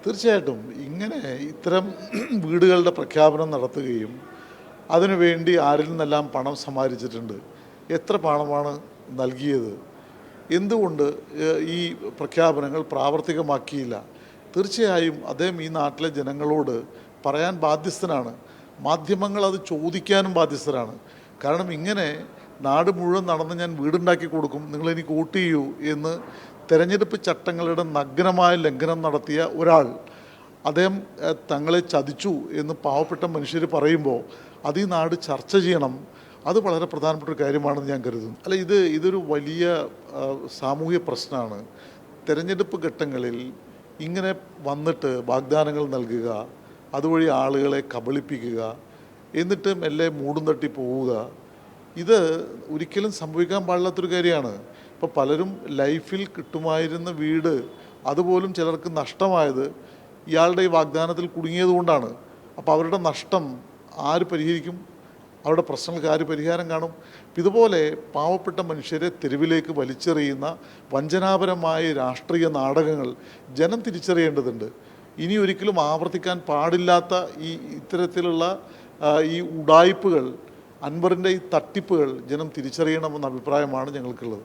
തീർച്ചയായിട്ടും ഇങ്ങനെ ഇത്തരം വീടുകളുടെ പ്രഖ്യാപനം നടത്തുകയും അതിനുവേണ്ടി ആരിൽ നിന്നെല്ലാം പണം സമാഹരിച്ചിട്ടുണ്ട്, എത്ര പണമാണ് നൽകിയത്, എന്തുകൊണ്ട് ഈ പ്രഖ്യാപനങ്ങൾ പ്രാവർത്തികമാക്കിയില്ല? തീർച്ചയായും അദ്ദേഹം ഈ നാട്ടിലെ ജനങ്ങളോട് പറയാൻ ബാധ്യസ്ഥനാണ്. മാധ്യമങ്ങൾ അത് ചോദിക്കാനും ബാധ്യസ്ഥരാണ്. കാരണം ഇങ്ങനെ നാട് മുഴുവൻ നടന്ന് ഞാൻ വീടുണ്ടാക്കി കൊടുക്കും, നിങ്ങളെനിക്ക് വോട്ട് ചെയ്യൂ എന്ന് തെരഞ്ഞെടുപ്പ് ചട്ടങ്ങളുടെ നഗ്നമായ ലംഘനം നടത്തിയ ഒരാൾ, അദ്ദേഹം തങ്ങളെ ചതിച്ചു എന്ന് പാവപ്പെട്ട മനുഷ്യർ പറയുമ്പോൾ അത് ഈ നാട് ചർച്ച ചെയ്യണം. അത് വളരെ പ്രധാനപ്പെട്ട ഒരു കാര്യമാണെന്ന് ഞാൻ കരുതുന്നു. അല്ല, ഇതൊരു വലിയ സാമൂഹ്യ പ്രശ്നമാണ്. തെരഞ്ഞെടുപ്പ് ഘട്ടങ്ങളിൽ ഇങ്ങനെ വന്നിട്ട് വാഗ്ദാനങ്ങൾ നൽകുക, അതുവഴി ആളുകളെ കബളിപ്പിക്കുക, എന്നിട്ട് മെല്ലെ മൂടും തട്ടി പോവുക, ഇത് ഒരിക്കലും സംഭവിക്കാൻ പാടില്ലാത്തൊരു കാര്യമാണ്. ഇപ്പോൾ പലരും ലൈഫിൽ കിട്ടുമായിരുന്ന വീട് അതുപോലും ചിലർക്ക് നഷ്ടമായത് ഇയാളുടെ ഈ വാഗ്ദാനത്തിൽ കുടുങ്ങിയതുകൊണ്ടാണ്. അപ്പോൾ അവരുടെ നഷ്ടം ആര് പരിഹരിക്കും? അവരുടെ പ്രശ്നങ്ങൾക്ക് ആര് പരിഹാരം കാണും? ഇതുപോലെ പാവപ്പെട്ട മനുഷ്യരെ തെരുവിലേക്ക് വലിച്ചെറിയുന്ന വഞ്ചനാപരമായ രാഷ്ട്രീയ നാടകങ്ങൾ ജനം തിരിച്ചറിയേണ്ടതുണ്ട്. ഇനി ഒരിക്കലും ആവർത്തിക്കാൻ പാടില്ലാത്ത ഇത്തരത്തിലുള്ള ഈ ഉഡായിപ്പുകൾ, അൻവറിൻ്റെ ഈ തട്ടിപ്പുകൾ ജനം തിരിച്ചറിയണമെന്ന അഭിപ്രായമാണ് ഞങ്ങൾക്കുള്ളത്.